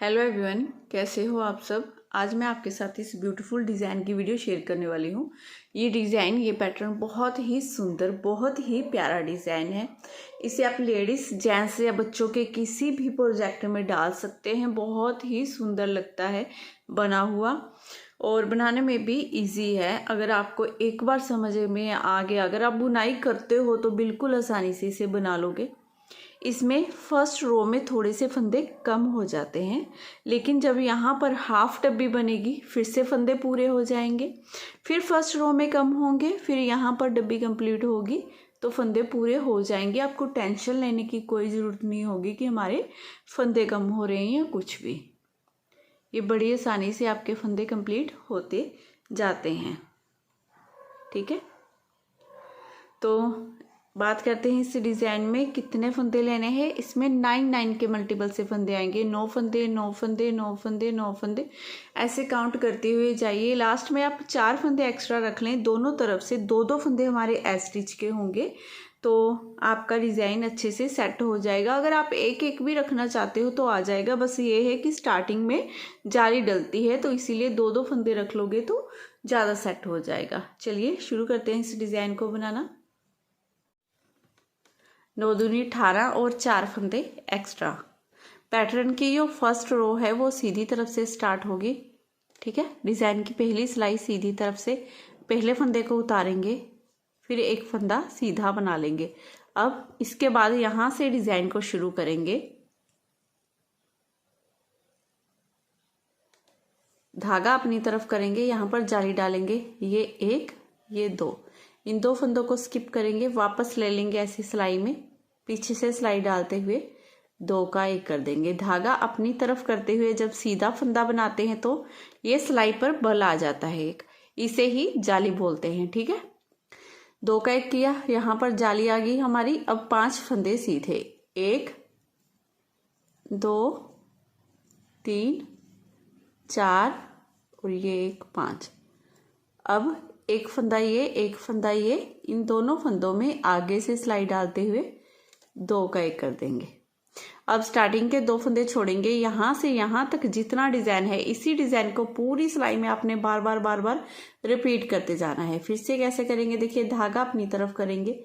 Hello everyone, कैसे हो आप सब। आज मैं आपके साथ इस ब्यूटीफुल डिज़ाइन की वीडियो शेयर करने वाली हूँ। ये डिज़ाइन, ये पैटर्न बहुत ही सुंदर, बहुत ही प्यारा डिज़ाइन है। इसे आप लेडीज़, जेंट्स या बच्चों के किसी भी प्रोजेक्ट में डाल सकते हैं। बहुत ही सुंदर लगता है बना हुआ, और बनाने में भी इजी है। अगर आपको एक बार समझ में आ गया, अगर आप बुनाई करते हो तो बिल्कुल आसानी से इसे बना लोगे। इसमें फर्स्ट रो में थोड़े से फंदे कम हो जाते हैं, लेकिन जब यहाँ पर हाफ डब्बी बनेगी फिर से फंदे पूरे हो जाएंगे। फिर फर्स्ट रो में कम होंगे, फिर यहाँ पर डब्बी कंप्लीट होगी तो फंदे पूरे हो जाएंगे। आपको टेंशन लेने की कोई ज़रूरत नहीं होगी कि हमारे फंदे कम हो रहे हैं या कुछ भी। ये बड़ी आसानी से आपके फंदे कंप्लीट होते जाते हैं। ठीक है, तो बात करते हैं इस डिज़ाइन में कितने फंदे लेने हैं। इसमें 9 के मल्टीपल से फंदे आएंगे। 9 फंदे, 9 फंदे, 9 फंदे, 9 फंदे, ऐसे काउंट करते हुए जाइए। लास्ट में आप 4 फंदे एक्स्ट्रा रख लें। दोनों तरफ से 2-2 फंदे हमारे स्टिच के होंगे तो आपका डिज़ाइन अच्छे से सेट हो जाएगा। अगर आप एक एक भी रखना चाहते हो तो आ जाएगा। बस ये है कि स्टार्टिंग में जाली डलती है, तो इसीलिए 2-2 फंदे रख लोगे तो ज़्यादा सेट हो जाएगा। चलिए शुरू करते हैं इस डिज़ाइन को बनाना। 9 दूनी 18 और 4 फंदे एक्स्ट्रा। पैटर्न की जो फर्स्ट रो है वो सीधी तरफ से स्टार्ट होगी। ठीक है, डिज़ाइन की पहली सिलाई सीधी तरफ से पहले फंदे को उतारेंगे, फिर एक फंदा सीधा बना लेंगे। अब इसके बाद यहाँ से डिज़ाइन को शुरू करेंगे। धागा अपनी तरफ करेंगे, यहाँ पर जाली डालेंगे। ये एक, ये 2, इन 2 फंदों को स्किप करेंगे, वापस ले लेंगे ऐसी सिलाई में, पीछे से सिलाई डालते हुए 2 का 1 कर देंगे। धागा अपनी तरफ करते हुए जब सीधा फंदा बनाते हैं तो ये सिलाई पर बल आ जाता है एक, इसे ही जाली बोलते हैं। ठीक है, 2 का 1 किया, यहाँ पर जाली आ गई हमारी। अब 5 फंदे सीधे, 1 2 3 4 और ये 1 5। अब एक फंदा ये, एक फंदा ये, इन दोनों फंदों में आगे से सिलाई डालते हुए 2 का 1 कर देंगे। अब स्टार्टिंग के 2 फंदे छोड़ेंगे। यहाँ से यहाँ तक जितना डिज़ाइन है, इसी डिज़ाइन को पूरी सिलाई में आपने बार बार रिपीट करते जाना है। फिर से कैसे करेंगे देखिए, धागा अपनी तरफ करेंगे,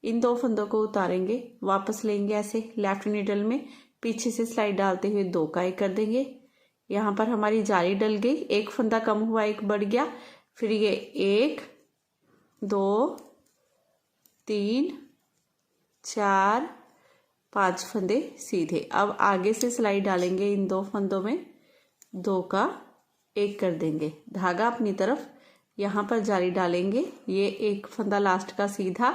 इन 2 फंदों को उतारेंगे, वापस लेंगे ऐसे लेफ्ट नीडल में, पीछे से सिलाई डालते हुए 2 का 1 कर देंगे। यहाँ पर हमारी जाली डल गई, एक फंदा कम हुआ, एक बढ़ गया। फिर ये 1 2 3 4 5 फंदे सीधे। अब आगे से सिलाई डालेंगे, इन 2 फंदों में 2 का 1 कर देंगे। धागा अपनी तरफ, यहाँ पर जाली डालेंगे, ये एक फंदा लास्ट का सीधा,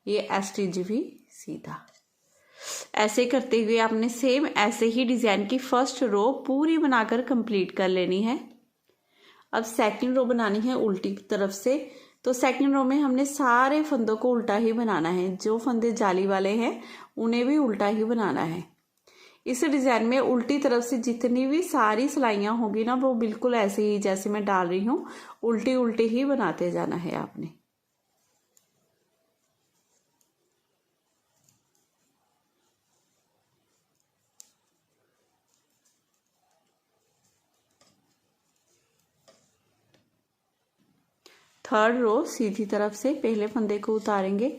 ये स्टिच भी सीधा। ऐसे करते हुए आपने सेम ऐसे ही डिज़ाइन की फर्स्ट रो पूरी बनाकर कंप्लीट कर लेनी है। अब सेकंड रो बनानी है उल्टी तरफ से, तो सेकंड रो में हमने सारे फंदों को उल्टा ही बनाना है। जो फंदे जाली वाले हैं उन्हें भी उल्टा ही बनाना है। इस डिज़ाइन में उल्टी तरफ से जितनी भी सारी सिलाइयाँ होगी ना, वो बिल्कुल ऐसे ही जैसे मैं डाल रही हूँ, उल्टी उल्टी ही बनाते जाना है आपने। थर्ड रो सीधी तरफ से पहले फंदे को उतारेंगे,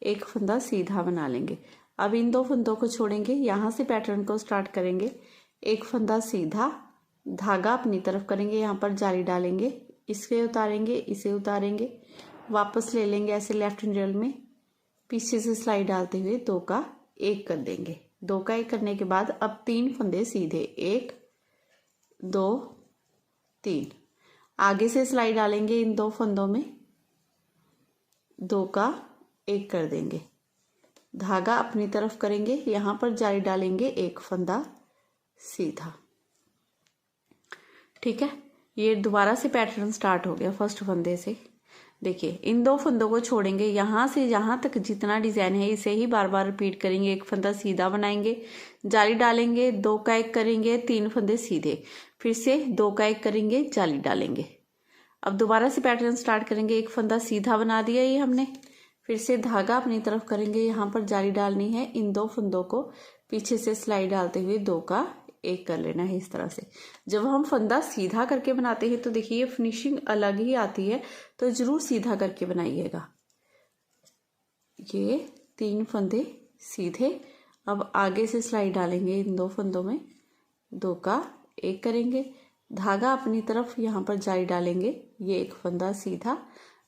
एक फंदा सीधा बना लेंगे। अब इन 2 फंदों को छोड़ेंगे, यहाँ से पैटर्न को स्टार्ट करेंगे। एक फंदा सीधा, धागा अपनी तरफ करेंगे, यहाँ पर जाली डालेंगे, इसे उतारेंगे, इसे उतारेंगे, वापस ले लेंगे ऐसे लेफ्ट नीडल में, पीछे से सिलाई डालते हुए 2 का 1 कर देंगे। 2 का 1 करने के बाद अब 3 फंदे सीधे, 1 2 3, आगे से सिलाई डालेंगे, इन 2 फंदों में 2 का 1 कर देंगे। धागा अपनी तरफ करेंगे, यहाँ पर जाली डालेंगे, एक फंदा सीधा। ठीक है, ये दोबारा से पैटर्न स्टार्ट हो गया फर्स्ट फंदे से। देखिए, इन 2 फंदों को छोड़ेंगे, यहाँ से यहाँ तक जितना डिज़ाइन है इसे ही बार बार रिपीट करेंगे। एक फंदा सीधा बनाएंगे, जाली डालेंगे, 2 का 1 करेंगे, 3 फंदे सीधे, फिर से 2 का 1 करेंगे, जाली डालेंगे। अब दोबारा से पैटर्न स्टार्ट करेंगे। एक फंदा सीधा बना दिया ये हमने, फिर से धागा अपनी तरफ करेंगे, यहाँ पर जाली डालनी है, इन 2 फंदों को पीछे से सिलाई डालते हुए 2 का एक कर लेना है इस तरह से। जब हम फंदा सीधा करके बनाते हैं तो देखिए फिनिशिंग अलग ही आती है, तो ज़रूर सीधा करके बनाइएगा। ये 3 फंदे सीधे। अब आगे से सिलाई डालेंगे इन 2 फंदों में, 2 का 1 करेंगे, धागा अपनी तरफ यहाँ पर जाली डालेंगे, ये 1 फंदा सीधा,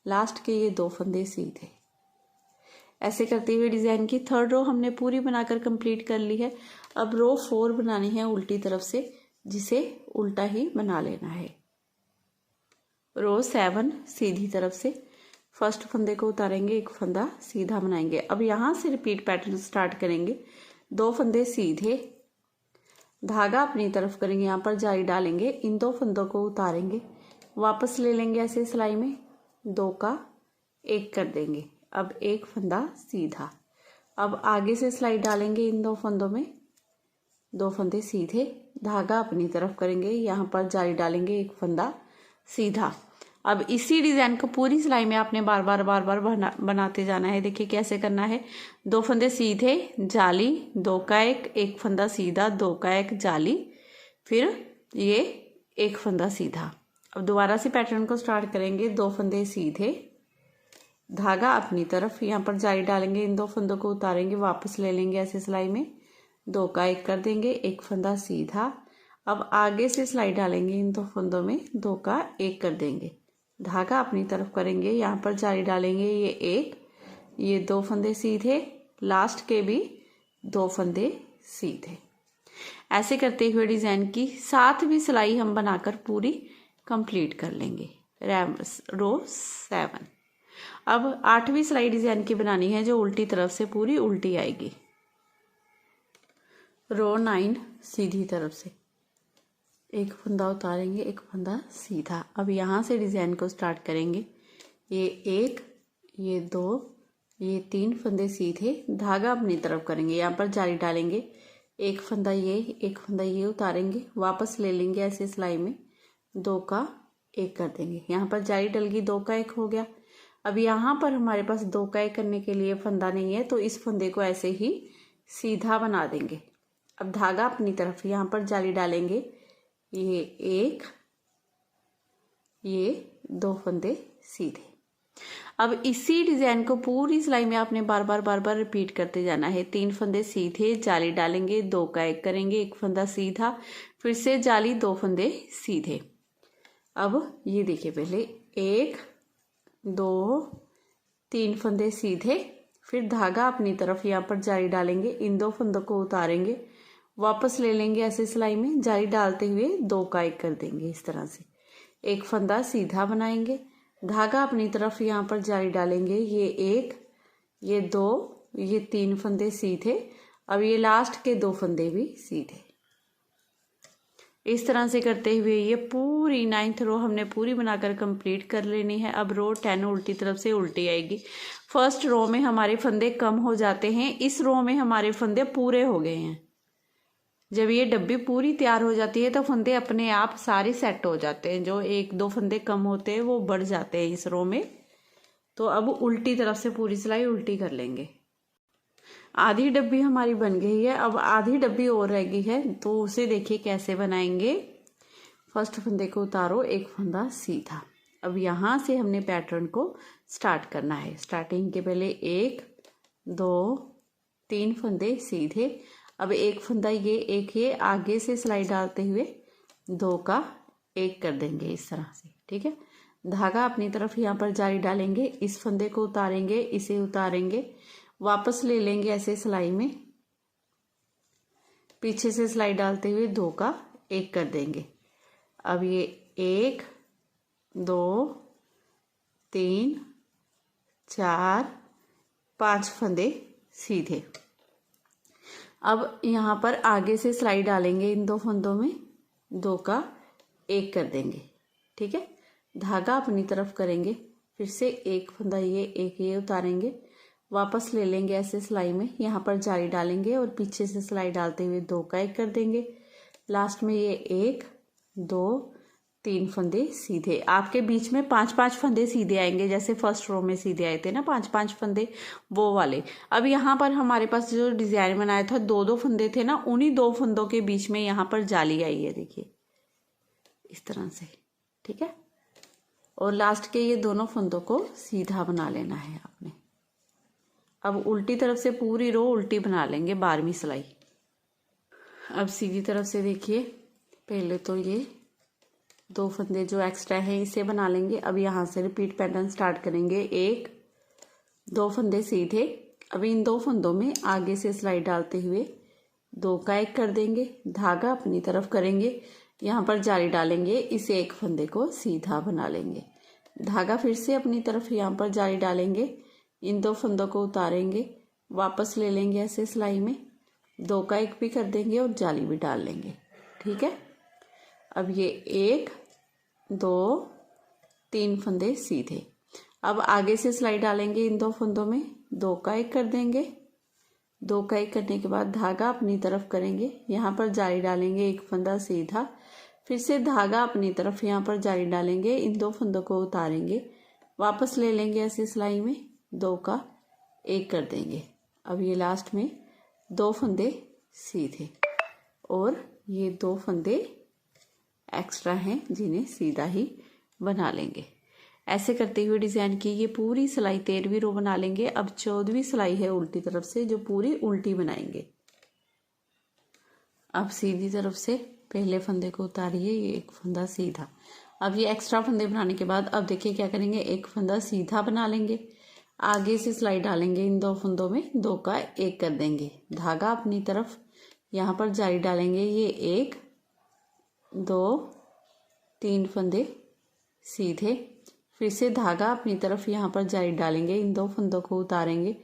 लास्ट के ये 2 फंदे सीधे। ऐसे करते हुए डिज़ाइन की 3rd रो हमने पूरी बनाकर कंप्लीट कर ली है। अब रो 4 बनानी है उल्टी तरफ से, जिसे उल्टा ही बना लेना है। रो 7 सीधी तरफ से फर्स्ट फंदे को उतारेंगे, 1 फंदा सीधा बनाएंगे। अब यहाँ से रिपीट पैटर्न स्टार्ट करेंगे, 2 फंदे सीधे, धागा अपनी तरफ करेंगे, यहाँ पर जाली डालेंगे, इन 2 फंदों को उतारेंगे, वापस ले लेंगे ऐसे सिलाई में, 2 का 1 कर देंगे। अब 1 फंदा सीधा। अब आगे से सिलाई डालेंगे इन 2 फंदों में, 2 फंदे सीधे, धागा अपनी तरफ करेंगे, यहाँ पर जाली डालेंगे, 1 फंदा सीधा। अब इसी डिज़ाइन को पूरी सिलाई में आपने बार बार बनाते जाना है। देखिए कैसे करना है, 2 फंदे सीधे, जाली, 2 का 1 फंदा सीधा, 2 का 1 जाली, फिर ये 1 फंदा सीधा। अब दोबारा से पैटर्न को स्टार्ट करेंगे, 2 फंदे सीधे, धागा अपनी तरफ, यहाँ पर जाली डालेंगे, इन 2 फंदों को उतारेंगे, वापस ले लेंगे ऐसे सिलाई में, 2 का 1 कर देंगे, 1 फंदा सीधा। अब आगे से सिलाई डालेंगे इन 2 फंदों में, 2 का 1 कर देंगे, धागा अपनी तरफ करेंगे, यहाँ पर जाली डालेंगे, ये 1, ये 2 फंदे सीधे, लास्ट के भी 2 फंदे सीधे। ऐसे करते हुए डिज़ाइन की 7वीं सिलाई हम बनाकर पूरी कंप्लीट कर लेंगे, रो 7। अब 8वीं सिलाई डिज़ाइन की बनानी है, जो उल्टी तरफ से पूरी उल्टी आएगी। रो 9 सीधी तरफ से 1 फंदा उतारेंगे, 1 फंदा सीधा। अब यहाँ से डिज़ाइन को स्टार्ट करेंगे, ये 1, ये 2, ये 3 फंदे सीधे, धागा अपनी तरफ करेंगे, यहाँ पर जाली डालेंगे, 1 फंदा ये, 1 फंदा ये उतारेंगे, वापस ले लेंगे ऐसे सिलाई में, 2 का 1 कर देंगे, यहाँ पर जाली डल गई, 2 का 1 हो गया। अब यहाँ पर हमारे पास 2 का 1 करने के लिए फंदा नहीं है, तो इस फंदे को ऐसे ही सीधा बना देंगे। अब धागा अपनी तरफ, यहाँ पर जाली डालेंगे, ये 1, ये 2 फंदे सीधे। अब इसी डिज़ाइन को पूरी सिलाई में आपने बार बार रिपीट करते जाना है। 3 फंदे सीधे, जाली डालेंगे, 2 का 1 करेंगे, 1 फंदा सीधा, फिर से जाली, 2 फंदे सीधे। अब ये देखिए, पहले 1, 2, 3 फंदे सीधे, फिर धागा अपनी तरफ, यहाँ पर जाली डालेंगे, इन 2 फंदों को उतारेंगे, वापस ले लेंगे ऐसे सिलाई में, जाली डालते हुए 2 का 1 कर देंगे इस तरह से, 1 फंदा सीधा बनाएंगे, धागा अपनी तरफ, यहाँ पर जाली डालेंगे, ये 1, ये 2, ये 3 फंदे सीधे। अब ये लास्ट के 2 फंदे भी सीधे। इस तरह से करते हुए ये पूरी 9th रो हमने पूरी बनाकर कंप्लीट कर लेनी है। अब रो 10 उल्टी तरफ से उल्टी आएगी। फर्स्ट रो में हमारे फंदे कम हो जाते हैं, इस रो में हमारे फंदे पूरे हो गए हैं। जब ये डब्बी पूरी तैयार हो जाती है तो फंदे अपने आप सारे सेट हो जाते हैं, जो 1-2 फंदे कम होते हैं वो बढ़ जाते हैं इस रो में। तो अब उल्टी तरफ से पूरी सिलाई उल्टी कर लेंगे। आधी डब्बी हमारी बन गई है, अब आधी डब्बी और रह गई है, तो उसे देखिए कैसे बनाएंगे। फर्स्ट फंदे को उतारो, 1 फंदा सीधा। अब यहाँ से हमने पैटर्न को स्टार्ट करना है। स्टार्टिंग के पहले 1, 2, 3 फंदे सीधे, अब 1 फंदा ये, 1 ये, आगे से सिलाई डालते हुए 2 का 1 कर देंगे इस तरह से, ठीक है। धागा अपनी तरफ यहाँ पर जाली डालेंगे, इस फंदे को उतारेंगे, इसे उतारेंगे, वापस ले लेंगे ऐसे सिलाई में, पीछे से सिलाई डालते हुए 2 का 1 कर देंगे। अब ये 1, 2, 3, 4, 5 फंदे सीधे। अब यहाँ पर आगे से सिलाई डालेंगे, इन 2 फंदों में 2 का 1 कर देंगे, ठीक है। धागा अपनी तरफ करेंगे, फिर से 1 फंदा ये, 1 ये उतारेंगे, वापस ले लेंगे ऐसे सिलाई में, यहाँ पर जाली डालेंगे और पीछे से सिलाई डालते हुए 2 का 1 कर देंगे। लास्ट में ये 1, 2, 3 फंदे सीधे। आपके बीच में 5-5 फंदे सीधे आएंगे, जैसे फर्स्ट रो में सीधे आए थे ना 5-5 फंदे, वो वाले। अब यहाँ पर हमारे पास जो डिजाइन बनाया था 2-2 फंदे थे ना, उन्हीं 2 फंदों के बीच में यहाँ पर जाली आई है, देखिए इस तरह से, ठीक है। और लास्ट के ये दोनों फंदों को सीधा बना लेना है आपने। अब उल्टी तरफ से पूरी रो उल्टी बना लेंगे 12वीं सिलाई। अब सीधी तरफ से देखिए, पहले तो ये 2 फंदे जो एक्स्ट्रा हैं इसे बना लेंगे। अब यहाँ से रिपीट पैटर्न स्टार्ट करेंगे। 1-2 फंदे सीधे। अब इन 2 फंदों में आगे से सिलाई डालते हुए 2 का 1 कर देंगे, धागा अपनी तरफ करेंगे, यहाँ पर जाली डालेंगे, इसे 1 फंदे को सीधा बना लेंगे, धागा फिर से अपनी तरफ यहाँ पर जाली डालेंगे, इन 2 फंदों को उतारेंगे, वापस ले लेंगे ऐसे सिलाई में, 2 का 1 भी कर देंगे और जाली भी डाल लेंगे, ठीक है। अब ये 1-2-3 फंदे सीधे। अब आगे से सिलाई डालेंगे इन 2 फंदों में, 2 का 1 कर देंगे, 2 का 1 करने के बाद धागा अपनी तरफ करेंगे, यहाँ पर जाली डालेंगे, 1 फंदा सीधा, फिर से धागा अपनी तरफ यहाँ पर जाली डालेंगे, इन 2 फंदों को उतारेंगे, वापस ले लेंगे ऐसे सिलाई में, 2 का 1 कर देंगे। अब ये लास्ट में 2 फंदे सीधे और ये 2 फंदे एक्स्ट्रा हैं जिन्हें सीधा ही बना लेंगे। ऐसे करते हुए डिजाइन की ये पूरी सिलाई 13वीं रो बना लेंगे। अब 14वीं सिलाई है उल्टी तरफ से, जो पूरी उल्टी बनाएंगे। अब सीधी तरफ से पहले फंदे को उतारिए, ये 1 फंदा सीधा। अब ये एक्स्ट्रा फंदे बनाने के बाद अब देखिए क्या करेंगे, 1 फंदा सीधा बना लेंगे, आगे से सिलाई डालेंगे, इन 2 फंदों में 2 का 1 कर देंगे, धागा अपनी तरफ, यहाँ पर जाली डालेंगे, ये 1-2-3 फंदे सीधे, फिर से धागा अपनी तरफ यहाँ पर जाली डालेंगे, इन 2 फंदों को उतारेंगे,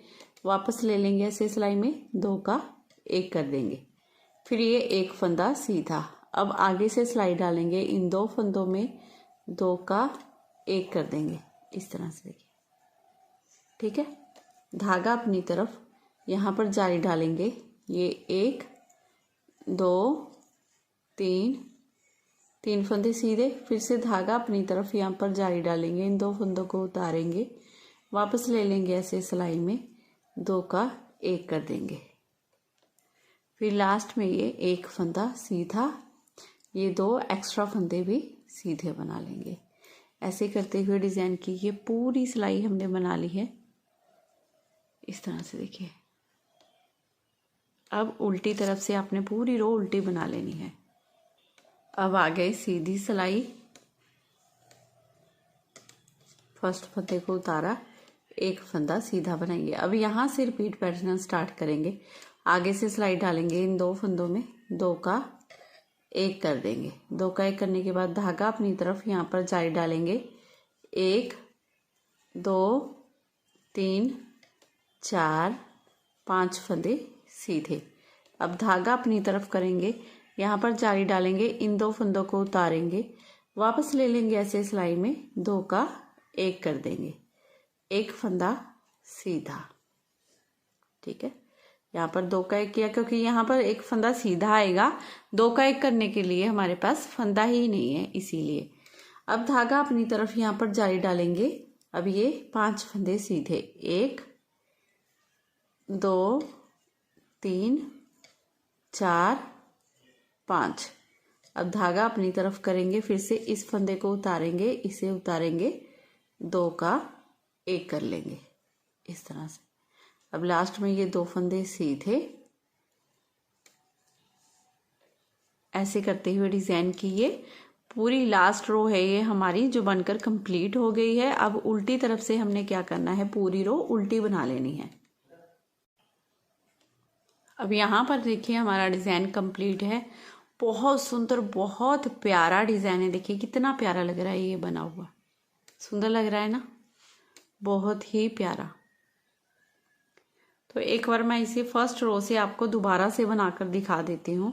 वापस ले लेंगे ऐसे सिलाई में, 2 का 1 कर देंगे, फिर ये 1 फंदा सीधा। अब आगे से सिलाई डालेंगे, इन 2 फंदों में 2 का 1 कर देंगे, इस तरह से देखिए, ठीक है। धागा अपनी तरफ, यहाँ पर जाली डालेंगे, ये 1-2-3 फंदे सीधे, फिर से धागा अपनी तरफ यहाँ पर जाली डालेंगे, इन 2 फंदों को उतारेंगे, वापस ले लेंगे ऐसे सिलाई में, 2 का 1 कर देंगे, फिर लास्ट में ये 1 फंदा सीधा, ये 2 एक्स्ट्रा फंदे भी सीधे बना लेंगे। ऐसे करते हुए डिजाइन की ये पूरी सिलाई हमने बना ली है, इस तरह से देखिए। अब उल्टी तरफ से आपने पूरी रो उल्टी बना लेनी है। अब आ गई सीधी सिलाई, फर्स्ट फंदे को उतारा, 1 फंदा सीधा बनाएंगे। अब यहाँ से रिपीट पैटर्न स्टार्ट करेंगे, आगे से सिलाई डालेंगे, इन 2 फंदों में 2 का 1 कर देंगे, 2 का 1 करने के बाद धागा अपनी तरफ यहाँ पर जाली डालेंगे, 1-2-3-4-5 फंदे सीधे। अब धागा अपनी तरफ करेंगे, यहाँ पर जाली डालेंगे, इन 2 फंदों को उतारेंगे, वापस ले लेंगे ऐसे सिलाई में, 2 का 1 कर देंगे, 1 फंदा सीधा, ठीक है। यहाँ पर 2 का 1 किया क्योंकि यहाँ पर 1 फंदा सीधा आएगा, 2 का 1 करने के लिए हमारे पास फंदा ही नहीं है, इसीलिए। अब धागा अपनी तरफ यहाँ पर जाली डालेंगे, अब ये 5 फंदे सीधे, 1-2-3-4-5। अब धागा अपनी तरफ करेंगे, फिर से इस फंदे को उतारेंगे, इसे उतारेंगे, 2 का 1 कर लेंगे, इस तरह से। अब लास्ट में ये 2 फंदे सीधे। ऐसे करते हुए डिजाइन की ये पूरी लास्ट रो है ये हमारी, जो बनकर कंप्लीट हो गई है। अब उल्टी तरफ से हमने क्या करना है, पूरी रो उल्टी बना लेनी है। अब यहाँ पर देखिए हमारा डिजाइन कंप्लीट है, बहुत सुंदर, बहुत प्यारा डिजाइन है। देखिए कितना प्यारा लग रहा है ये बना हुआ, सुंदर लग रहा है ना, बहुत ही प्यारा। तो एक बार मैं इसे फर्स्ट रो से आपको दोबारा से बनाकर दिखा देती हूँ।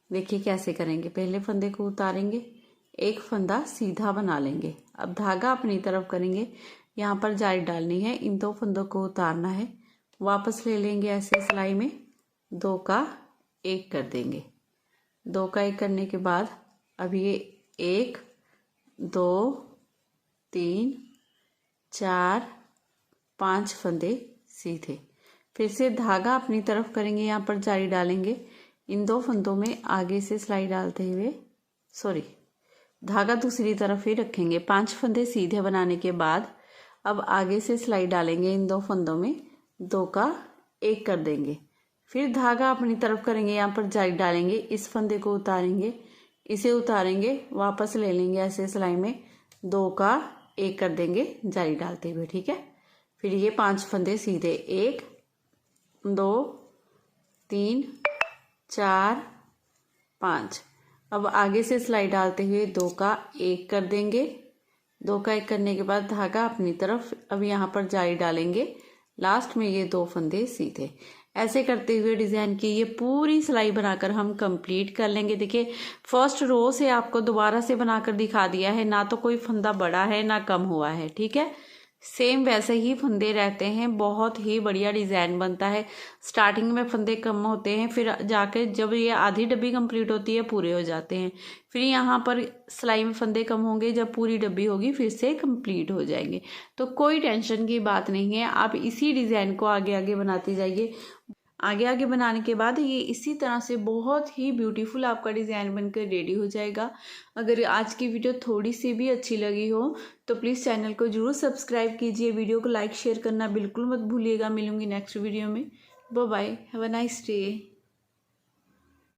देखिए कैसे करेंगे, पहले फंदे को उतारेंगे, 1 फंदा सीधा बना लेंगे, अब धागा अपनी तरफ करेंगे, यहाँ पर जाली डालनी है, इन 2 फंदों को उतारना है, वापस ले लेंगे ऐसे सिलाई में, 2 का 1 कर देंगे, 2 का 1 करने के बाद अब ये 1 2 3 4 5 फंदे सीधे। फिर से धागा अपनी तरफ करेंगे, यहाँ पर जाली डालेंगे, इन 2 फंदों में आगे से सिलाई डालते हुए धागा दूसरी तरफ ही रखेंगे। 5 फंदे सीधे बनाने के बाद अब आगे से सिलाई डालेंगे, इन 2 फंदों में 2 का 1 कर देंगे। फिर धागा अपनी तरफ करेंगे, यहाँ पर जाली डालेंगे, इस फंदे को उतारेंगे, इसे उतारेंगे, वापस ले लेंगे ऐसे सिलाई में, 2 का 1 कर देंगे जाली डालते हुए। ठीक है, फिर ये 5 फंदे सीधे, 1 2 3 4 5। अब आगे से सिलाई डालते हुए 2 का 1 कर देंगे। 2 का 1 करने के बाद धागा अपनी तरफ, अब यहाँ पर जाली डालेंगे, लास्ट में ये 2 फंदे सीधे। ऐसे करते हुए डिज़ाइन की ये पूरी सिलाई बनाकर हम कंप्लीट कर लेंगे। देखिए फर्स्ट रो से आपको दोबारा से बनाकर दिखा दिया है, ना तो कोई फंदा बड़ा है ना कम हुआ है। ठीक है, सेम वैसे ही फंदे रहते हैं, बहुत ही बढ़िया डिज़ाइन बनता है। स्टार्टिंग में फंदे कम होते हैं, फिर जाके जब ये आधी डब्बी कंप्लीट होती है पूरे हो जाते हैं। फिर यहाँ पर सिलाई में फंदे कम होंगे, जब पूरी डब्बी होगी फिर से कंप्लीट हो जाएंगे। तो कोई टेंशन की बात नहीं है, आप इसी डिज़ाइन को आगे आगे बनाते जाइए। आगे आगे बनाने के बाद ये इसी तरह से बहुत ही ब्यूटीफुल आपका डिज़ाइन बनकर रेडी हो जाएगा। अगर आज की वीडियो थोड़ी सी भी अच्छी लगी हो तो प्लीज़ चैनल को ज़रूर सब्सक्राइब कीजिए, वीडियो को लाइक शेयर करना बिल्कुल मत भूलिएगा। मिलूंगी नेक्स्ट वीडियो में। Bye bye, have a nice day.